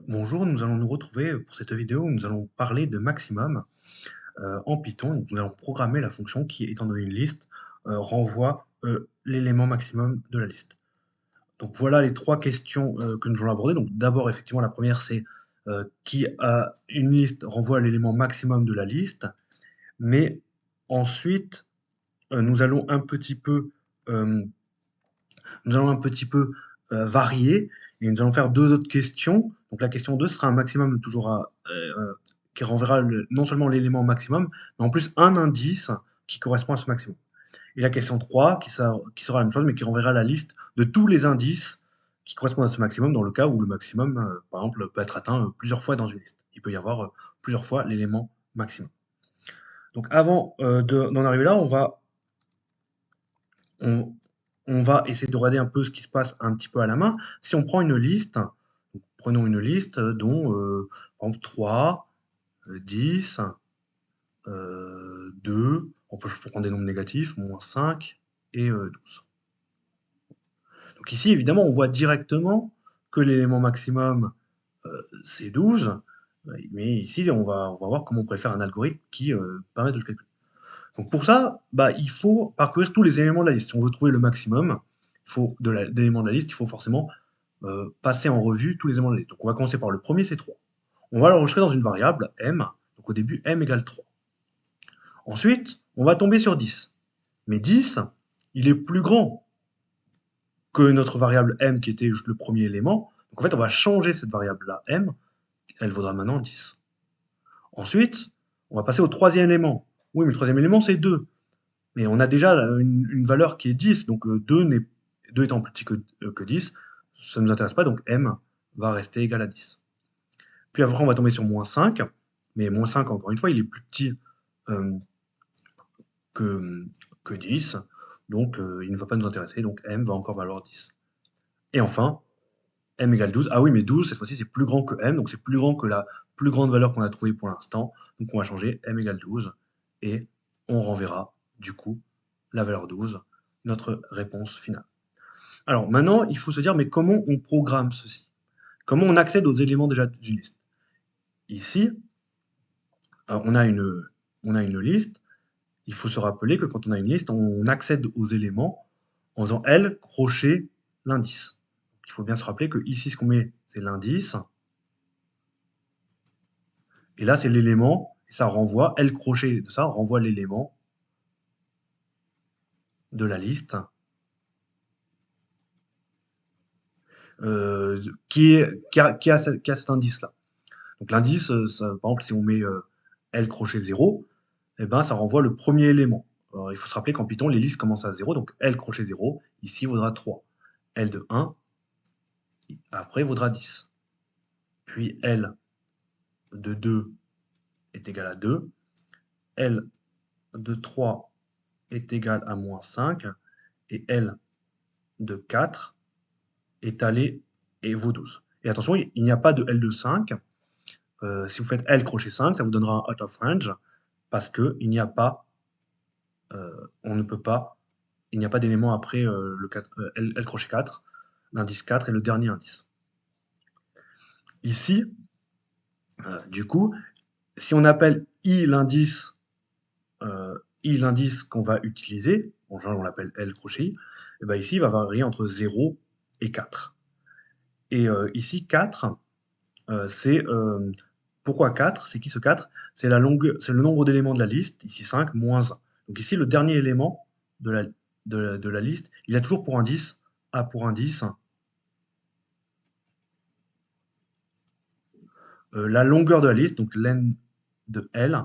Bonjour, nous allons nous retrouver pour cette vidéo où nous allons parler de maximum en Python. Donc, nous allons programmer la fonction qui, étant donné une liste, renvoie l'élément maximum de la liste. Donc voilà les trois questions que nous allons aborder. Donc d'abord, effectivement, la première, c'est qui a une liste renvoie l'élément maximum de la liste. Mais ensuite, nous allons un petit peu euh, varier et nous allons faire deux autres questions. Donc la question 2 sera un maximum toujours qui renverra non seulement l'élément maximum, mais en plus un indice qui correspond à ce maximum. Et la question 3 qui sera la même chose, mais qui renverra la liste de tous les indices qui correspondent à ce maximum, dans le cas où le maximum, par exemple, peut être atteint plusieurs fois dans une liste. Il peut y avoir plusieurs fois l'élément maximum. Donc avant d'en arriver là, on, on va essayer de regarder un peu ce qui se passe un petit peu à la main. Si on prend une liste, donc prenons une liste dont par exemple 3, 10, 2, on peut prendre des nombres négatifs, moins 5 et 12. Donc ici, évidemment, on voit directement que l'élément maximum, c'est 12, mais ici, on va voir comment on pourrait faire un algorithme qui permet de le calculer. Donc pour ça, bah, il faut parcourir tous les éléments de la liste. Si on veut trouver le maximum d'éléments de la liste, il faut forcément passer en revue tous les éléments de la liste. Donc on va commencer par le premier, c'est 3. On va l'enregistrer dans une variable m. Donc au début, m égale 3. Ensuite, on va tomber sur 10. Mais 10, il est plus grand que notre variable m qui était juste le premier élément. Donc en fait, on va changer cette variable-là, m. Elle vaudra maintenant 10. Ensuite, on va passer au troisième élément. Oui, mais le troisième élément, c'est 2. Mais on a déjà une valeur qui est 10, donc 2 étant plus petit que 10, ça ne nous intéresse pas, donc m va rester égal à 10. Puis après, on va tomber sur moins 5, mais moins 5, encore une fois, il est plus petit euh, que, que 10, donc il ne va pas nous intéresser, donc m va encore valoir 10. Et enfin, m égale 12. Ah oui, mais 12, cette fois-ci, c'est plus grand que m, donc c'est plus grand que la plus grande valeur qu'on a trouvée pour l'instant, donc on va changer m égale 12, et on renverra, du coup, la valeur 12, notre réponse finale. Alors maintenant, il faut se dire, mais comment on programme ceci? Comment on accède aux éléments déjà d'une liste? Ici, on a une liste. Il faut se rappeler que quand on a une liste, on accède aux éléments en faisant L crochet l'indice. Il faut bien se rappeler que ici, ce qu'on met, c'est l'indice. Et là, c'est l'élément. Et ça renvoie, L crochet de ça renvoie l'élément de la liste qui a cet indice-là. Donc l'indice, par exemple, si on met L crochet 0, eh ben, ça renvoie le premier élément. Alors, il faut se rappeler qu'en Python, les listes commencent à 0, donc L crochet 0, ici vaudra 3. L de 1, après vaudra 10. Puis L de 2 est égal à 2. L de 3 est égal à moins 5. Et L de 4 est allé et vaut 12. Et attention, il n'y a pas de L de 5. Si vous faites L crochet 5, ça vous donnera un out of range parce qu'il n'y a pas, on ne peut pas, il n'y a pas d'élément après le 4, L crochet 4, l'indice 4 est le dernier indice. Ici, du coup, si on appelle i l'indice qu'on va utiliser, en général on l'appelle L crochet i, et ben ici il va varier entre 0 et 4. Et ici 4, c'est pourquoi 4? C'est qui ce 4? C'est c'est le nombre d'éléments de la liste, ici 5, moins 1. Donc ici le dernier élément de de la liste, il a toujours pour indice A pour indice la longueur de la liste, donc len de L,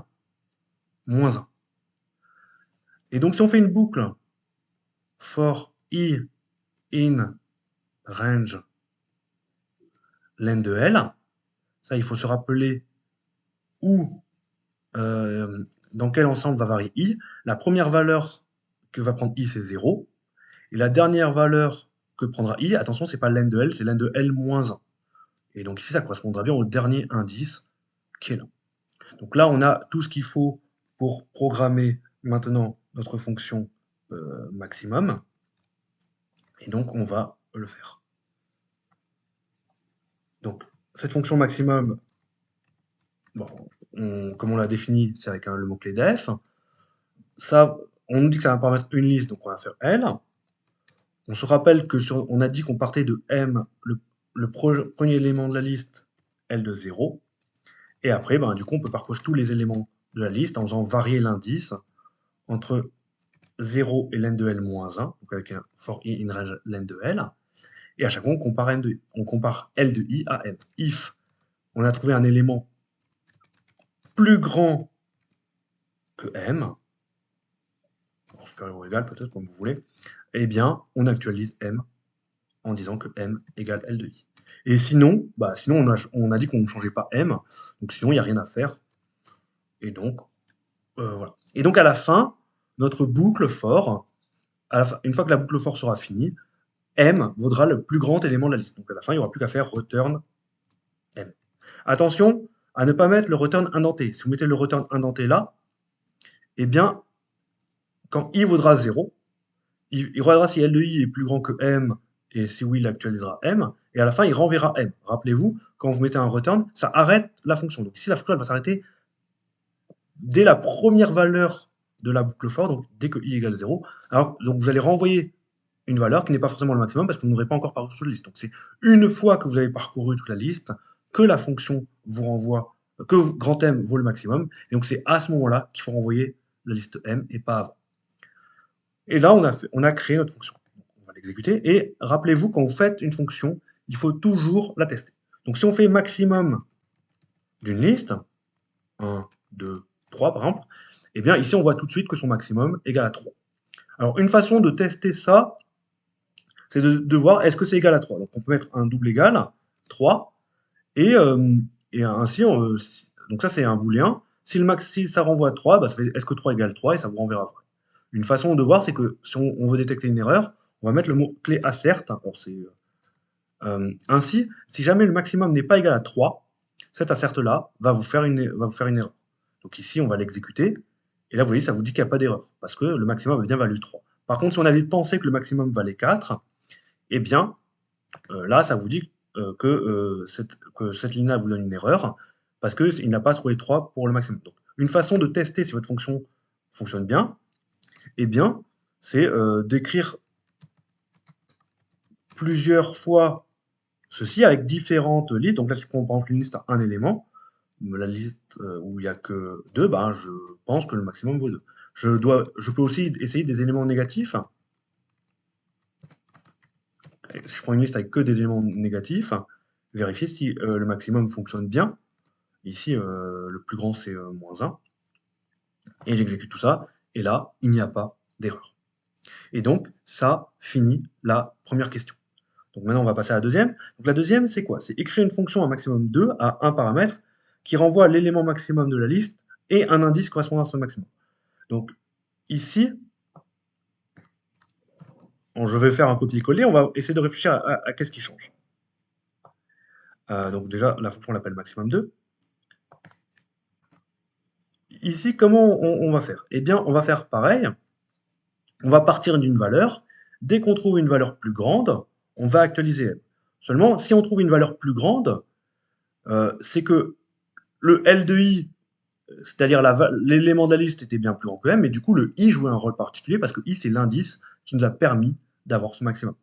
moins 1. Et donc si on fait une boucle for i in range len de L, ça il faut se rappeler où, dans quel ensemble va varier i. La première valeur que va prendre i c'est 0, et la dernière valeur que prendra i, attention c'est pas len de L, c'est len de L moins 1. Et donc ici ça correspondra bien au dernier indice qui est là. Donc là on a tout ce qu'il faut pour programmer maintenant notre fonction maximum. Et donc, on va le faire. Donc, cette fonction maximum, bon, comme on l'a défini, c'est avec le mot-clé def. Ça, on nous dit que ça va paraître une liste, donc on va faire L. On se rappelle que on a dit qu'on partait de M, premier élément de la liste, L de 0. Et après, ben, du coup, on peut parcourir tous les éléments de la liste en faisant varier l'indice entre 0 et len de L moins 1, donc avec un for i in range len de L. Et à chaque fois, on compare L de i à M. If on a trouvé un élément plus grand que M, supérieur ou égal peut-être, comme vous voulez, eh bien, on actualise M en disant que M égale L de I. Et sinon, sinon on a dit qu'on ne changeait pas M, donc sinon il n'y a rien à faire. Et donc, voilà. Et donc à la fin, notre boucle for, une fois que la boucle for sera finie, M vaudra le plus grand élément de la liste. Donc à la fin, il n'y aura plus qu'à faire return M. Attention à ne pas mettre le return indenté. Si vous mettez le return indenté là, eh bien, quand I vaudra 0, il regardera si L de I est plus grand que M, et si oui, il actualisera M, et à la fin, il renverra M. Rappelez-vous, quand vous mettez un return, ça arrête la fonction. Donc ici, la fonction elle va s'arrêter dès la première valeur de la boucle for, donc dès que I égale 0. Alors, donc vous allez renvoyer une valeur qui n'est pas forcément le maximum parce que vous n'aurez pas encore parcouru toute la liste. Donc c'est une fois que vous avez parcouru toute la liste que la fonction vous renvoie, que grand M vaut le maximum, et donc c'est à ce moment-là qu'il faut renvoyer la liste M et pas avant. Et là, on a créé notre fonction. Donc, on va l'exécuter. Et rappelez-vous, quand vous faites une fonction, il faut toujours la tester. Donc, si on fait maximum d'une liste, 1, 2, 3 par exemple, eh bien ici, on voit tout de suite que son maximum égale à 3. Alors, une façon de tester ça, c'est de voir est-ce que c'est égal à 3. Donc, on peut mettre un double égal, 3, et, ainsi, donc ça, c'est un booléen. Si ça renvoie à 3, ça fait est-ce que 3 égale 3, et ça vous renverra vrai. Une façon de voir, c'est que si on veut détecter une erreur, on va mettre le mot-clé assert. Ainsi, si jamais le maximum n'est pas égal à 3, cet assert-là va vous faire une erreur. Donc ici, on va l'exécuter, et là, vous voyez, ça vous dit qu'il n'y a pas d'erreur, parce que le maximum a bien valu 3. Par contre, si on avait pensé que le maximum valait 4, eh bien, là, ça vous dit que cette ligne-là vous donne une erreur, parce qu'il n'a pas trouvé 3 pour le maximum. Donc, une façon de tester si votre fonction fonctionne bien, eh bien, c'est d'écrire plusieurs fois ceci avec différentes listes. Donc là, si on prend une liste à un élément, la liste où il n'y a que 2, je pense que le maximum vaut 2. Je peux aussi essayer des éléments négatifs. Si je prends une liste avec que des éléments négatifs, vérifier si le maximum fonctionne bien. Ici, le plus grand, c'est moins 1. Et j'exécute tout ça, et là, il n'y a pas d'erreur. Et donc, ça finit la première question. Donc maintenant, on va passer à la deuxième. Donc la deuxième, c'est quoi? C'est écrire une fonction à maximum 2 à un paramètre qui renvoie l'élément maximum de la liste et un indice correspondant à ce maximum. Donc ici, je vais faire un copier-coller, on va essayer de réfléchir à qu'est-ce qui change. Donc déjà, la fonction, on l'appelle maximum 2. Ici, comment on va faire? Eh bien, on va faire pareil. On va partir d'une valeur. Dès qu'on trouve une valeur plus grande, on va actualiser M. Seulement, si on trouve une valeur plus grande, c'est que le L de I, c'est-à-dire l'élément de la liste était bien plus grand que M, mais du coup, le I jouait un rôle particulier parce que I, c'est l'indice qui nous a permis d'avoir ce maximum.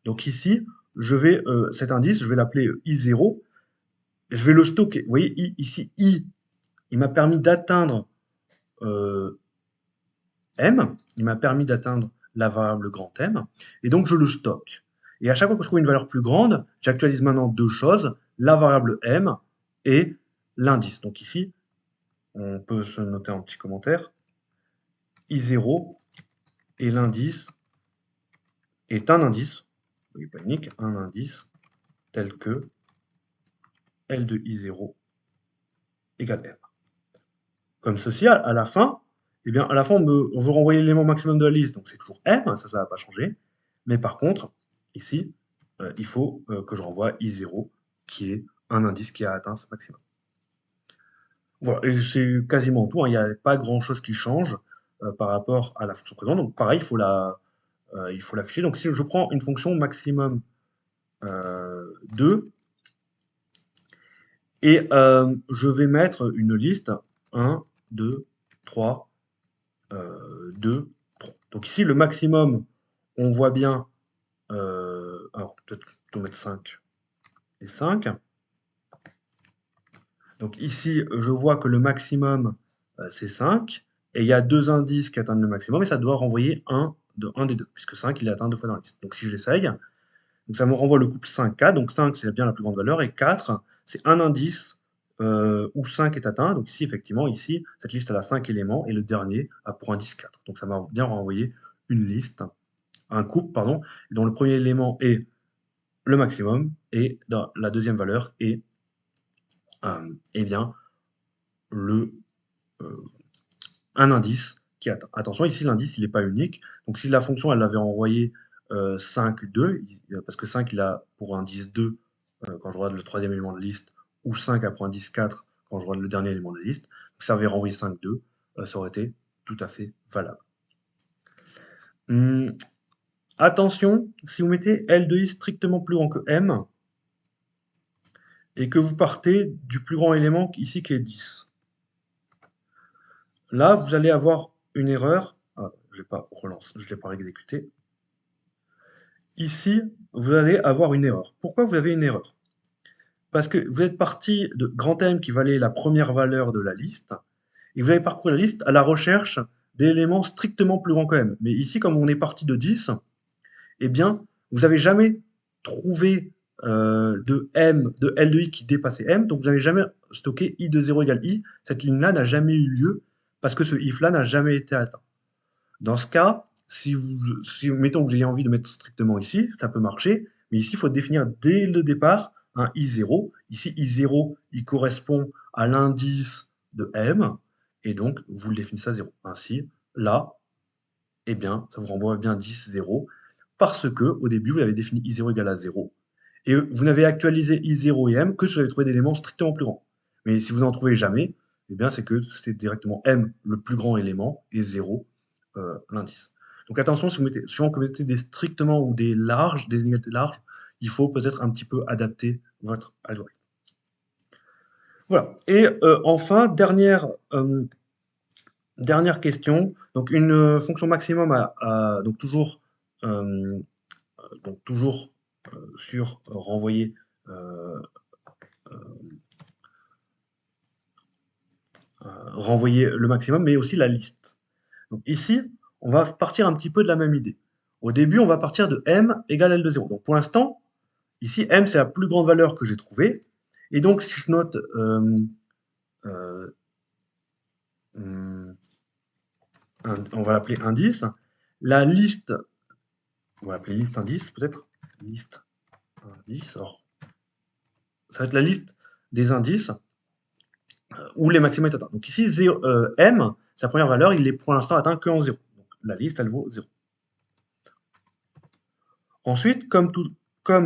Donc ici, cet indice, je vais l'appeler I0, je vais le stocker. Vous voyez, ici, I, il m'a permis d'atteindre M, il m'a permis d'atteindre la variable grand M, et donc je le stocke. Et à chaque fois que je trouve une valeur plus grande, j'actualise maintenant deux choses, la variable M et l'indice. Donc ici, on peut se noter un petit commentaire, I0 et l'indice est un indice, pas unique, un indice tel que L de I0 égale M. Comme ceci, à la fin, eh bien, à la fin, on veut renvoyer l'élément maximum de la liste, donc c'est toujours M, ça ne va pas changer. Mais par contre, ici, il faut que je renvoie I0, qui est un indice qui a atteint ce maximum. Voilà, et c'est quasiment tout, hein, il n'y a pas grand-chose qui change par rapport à la fonction présente. Donc pareil, il faut l'afficher. Donc si je prends une fonction maximum 2, Et je vais mettre une liste 1, 2, 3, 2, 3. Donc ici, le maximum, on voit bien, alors peut-être plutôt mettre 5 et 5. Donc ici, je vois que le maximum, c'est 5, et il y a deux indices qui atteignent le maximum, et ça doit renvoyer un des deux, puisque 5, il est atteint deux fois dans la liste. Donc si j'essaye, donc ça me renvoie le couple 5-4, donc 5 c'est bien la plus grande valeur, et 4 c'est un indice où 5 est atteint, donc ici effectivement, ici, cette liste elle a 5 éléments, et le dernier a pour indice 4. Donc ça m'a bien renvoyé une liste, un couple, pardon, dont le premier élément est le maximum, et dans la deuxième valeur est eh bien, le, euh, un indice qui atteint. Attention, ici l'indice il n'est pas unique, donc si la fonction elle avait envoyé 5, 2, parce que 5 il a pour indice 2 quand je regarde le troisième élément de liste, ou 5 a pour indice 4 quand je regarde le dernier élément de liste, donc ça avait renvoyé 5, 2, ça aurait été tout à fait valable. Attention, si vous mettez L de I strictement plus grand que M, et que vous partez du plus grand élément ici qui est 10, là vous allez avoir une erreur. Ah, je ne l'ai pas exécuté. Ici, vous allez avoir une erreur. Pourquoi vous avez une erreur? Parce que vous êtes parti de grand M qui valait la première valeur de la liste, et vous avez parcouru la liste à la recherche d'éléments strictement plus grands que M. Mais ici, comme on est parti de 10, eh bien, vous n'avez jamais trouvé de L de I qui dépassait M, donc vous n'avez jamais stocké I de 0 égale I. Cette ligne-là n'a jamais eu lieu parce que ce if-là n'a jamais été atteint. Dans ce cas, mettons, vous avez envie de mettre strictement ici, ça peut marcher, mais ici, il faut définir dès le départ un I0. Ici, I0, il correspond à l'indice de M, et donc, vous le définissez à 0. Ainsi, là, eh bien, ça vous renvoie bien 10, 0, parce que au début, vous avez défini I0 égale à 0, et vous n'avez actualisé I0 et M que si vous avez trouvé des éléments strictement plus grands. Mais si vous n'en trouvez jamais, eh bien, c'est que c'est directement M le plus grand élément et 0 l'indice. Donc attention, si vous mettez, suivant que vous mettez des strictement ou des larges, des inégalités larges, il faut peut-être un petit peu adapter votre algorithme. Voilà. Et enfin, dernière question. Donc une fonction maximum donc toujours, euh, sur renvoyer renvoyer le maximum, mais aussi la liste. Donc ici, on va partir un petit peu de la même idée. Au début, on va partir de m égale L de 0. Donc pour l'instant, ici, m c'est la plus grande valeur que j'ai trouvée. Et donc si je note euh, on va l'appeler indice, la liste, on va l'appeler liste indice peut-être, liste indice, alors ça va être la liste des indices où les maxima est atteint. Donc ici, m, sa première valeur, il est pour l'instant atteint que en 0. Donc la liste, elle vaut 0. Ensuite, comme tout à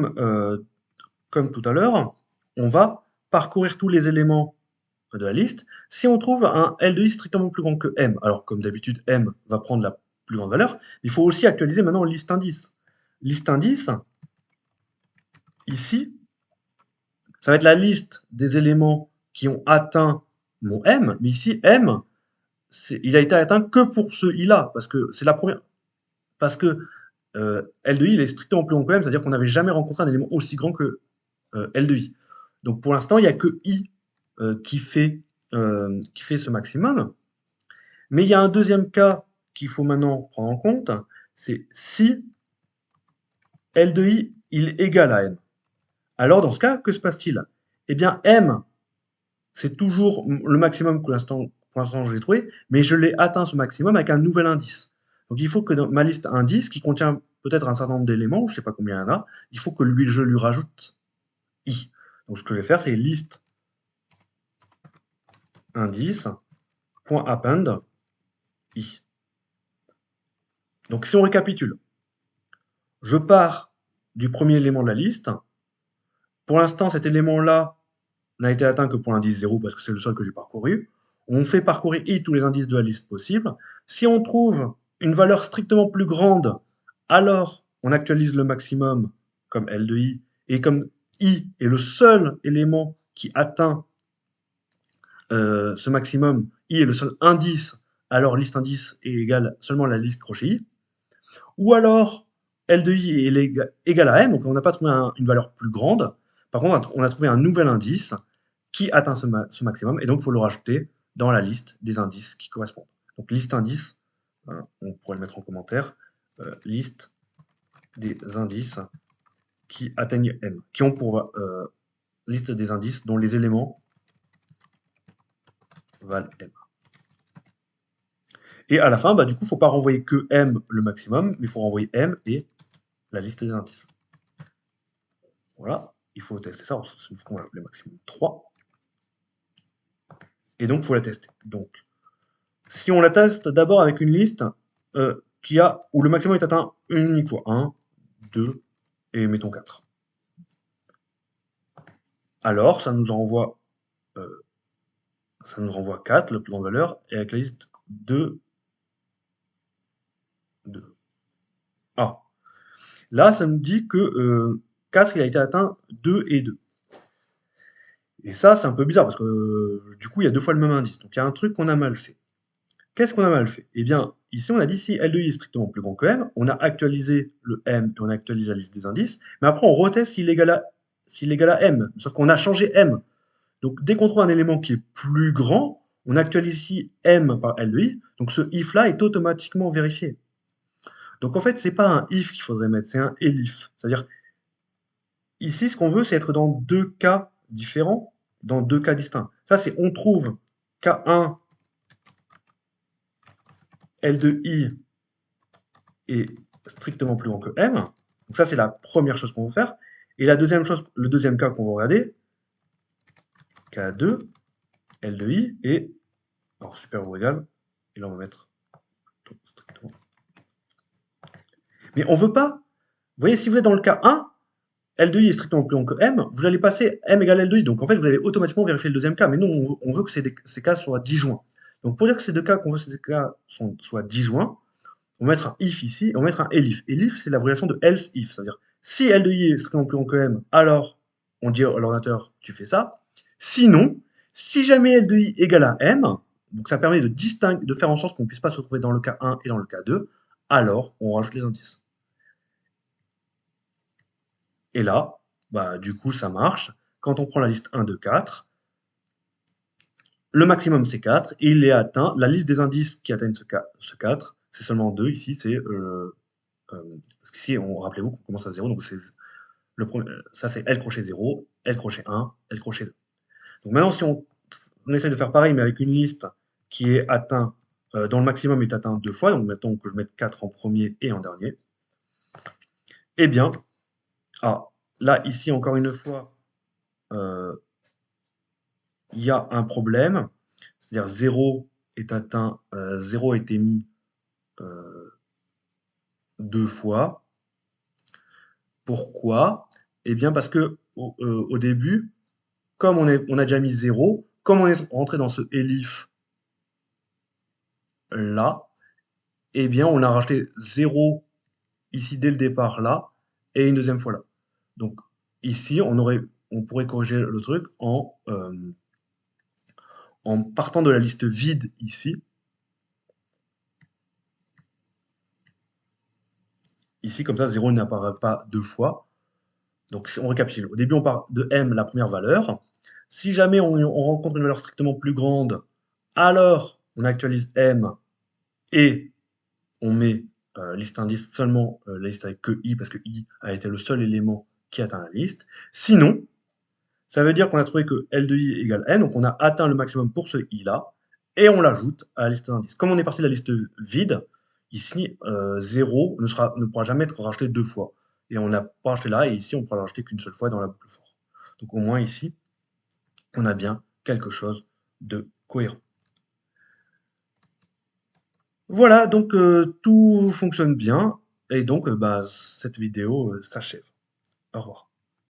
l'heure, on va parcourir tous les éléments de la liste. Si on trouve un L de I strictement plus grand que M, alors comme d'habitude, M va prendre la plus grande valeur, il faut aussi actualiser maintenant liste indice. Liste indice, ici, ça va être la liste des éléments qui ont atteint mon M, mais ici, M, il a été atteint que pour ce I-là, parce que c'est la première. Parce que L de I, il est strictement plus grand que M, c'est-à-dire qu'on n'avait jamais rencontré un élément aussi grand que L de I. Donc pour l'instant, il n'y a que I qui fait ce maximum. Mais il y a un deuxième cas qu'il faut maintenant prendre en compte, c'est si L de I il est égal à M. Alors dans ce cas, que se passe-t-il? Eh bien M, c'est toujours le maximum pour l'instant je l'ai trouvé, mais je l'ai atteint ce maximum avec un nouvel indice. Donc il faut que dans ma liste indice, qui contient peut-être un certain nombre d'éléments, je ne sais pas combien il y en a, il faut que je lui rajoute I. Donc ce que je vais faire, c'est liste indice.append I. Donc si on récapitule, je pars du premier élément de la liste. Pour l'instant, cet élément-là n'a été atteint que pour l'indice 0 parce que c'est le seul que j'ai parcouru. On fait parcourir I tous les indices de la liste possible. Si on trouve une valeur strictement plus grande, alors on actualise le maximum comme L de I. Et comme I est le seul élément qui atteint ce maximum I est le seul indice, alors liste indice est égale seulement à la liste crochet I, ou alors L de I est égal à M, donc on n'a pas trouvé une valeur plus grande, par contre on a trouvé un nouvel indice qui atteint ce maximum, et donc il faut le rajouter dans la liste des indices qui correspondent. Donc liste indice, on pourrait le mettre en commentaire, liste des indices qui atteignent M, qui ont pour liste des indices dont les éléments valent M. Et à la fin, du coup, il ne faut pas renvoyer que M le maximum, mais il faut renvoyer M et la liste des indices. Voilà, il faut tester ça, c'est ce qu'on va appeler maximum 3. Et donc, il faut la tester. Donc, si on la teste d'abord avec une liste où le maximum est atteint une unique fois, 1, 2, et mettons 4. Alors, ça nous renvoie 4, la plus grande valeur, et avec la liste 2, 2. Ah, là, ça nous dit que 4, il a été atteint 2 et 2. Et ça, c'est un peu bizarre, parce que du coup, il y a deux fois le même indice. Donc, il y a un truc qu'on a mal fait. Qu'est-ce qu'on a mal fait? Eh bien, ici, on a dit si L de I est strictement plus grand que M, on a actualisé le M et on a actualisé la liste des indices, mais après, on reteste s'il est égal à M, sauf qu'on a changé M. Donc, dès qu'on trouve un élément qui est plus grand, on actualise ici M par L de I, donc ce if-là est automatiquement vérifié. Donc, en fait, c'est pas un if qu'il faudrait mettre, c'est un elif. C'est-à-dire, ici, ce qu'on veut, c'est être dans deux cas différents, dans deux cas distincts. Ça, c'est on trouve K1 L de I est strictement plus grand que M. Donc ça, c'est la première chose qu'on va faire. Et la deuxième chose, le deuxième cas qu'on va regarder, K2, L de I est alors supérieur ou égal. Et là, on va mettre strictement. Mais on veut pas. Vous voyez, si vous êtes dans le cas 1, L de I est strictement plus grand que M, vous allez passer M égale L de I. Donc en fait, vous allez automatiquement vérifier le deuxième cas. Mais nous, on veut que ces cas soient disjoints. Donc pour dire que ces deux cas, qu'on veut que ces cas soient disjoints, on va mettre un if ici, et on va mettre un elif. Elif, c'est l'abréviation de else if, c'est-à-dire si L de I est strictement plus grand que M, alors on dit à l'ordinateur tu fais ça. Sinon, si jamais L de I égale à M, donc ça permet de faire en sorte qu'on ne puisse pas se retrouver dans le cas 1 et dans le cas 2, alors on rajoute les indices. Et là, du coup ça marche. Quand on prend la liste 1, 2, 4, le maximum c'est 4, et il est atteint, la liste des indices qui atteignent ce 4, c'est seulement 2, ici c'est parce qu'ici, rappelez-vous qu'on commence à 0, donc ça c'est L crochet 0, L crochet 1, L crochet 2. Donc maintenant, si on essaie de faire pareil, mais avec une liste qui est atteint, dont le maximum est atteint deux fois, donc mettons que je mette 4 en premier et en dernier, eh bien, là, ici, encore une fois, il y a un problème, c'est-à-dire 0 est atteint, 0 a été mis deux fois. Pourquoi? Eh bien, parce que au début, comme on a déjà mis 0, comme on est rentré dans ce elif là, eh bien on a rajouté 0 ici dès le départ là, et une deuxième fois là. Donc ici, on pourrait corriger le truc en partant de la liste vide ici. Ici, comme ça, 0 n'apparaît pas deux fois. Donc on récapitule. Au début, on part de M, la première valeur. Si jamais on rencontre une valeur strictement plus grande, alors on actualise M et on met liste indice seulement la liste avec que I, parce que I a été le seul élément qui atteint la liste. Sinon, ça veut dire qu'on a trouvé que L de I égale N, donc on a atteint le maximum pour ce I-là, et on l'ajoute à la liste d'indices. Comme on est parti de la liste vide, ici, 0 ne pourra jamais être rajouté deux fois. Et on n'a pas rajouté là, et ici, on pourra le rajouter qu'une seule fois dans la boucle for. Donc au moins ici, on a bien quelque chose de cohérent. Voilà, donc tout fonctionne bien, et donc cette vidéo s'achève. Au revoir.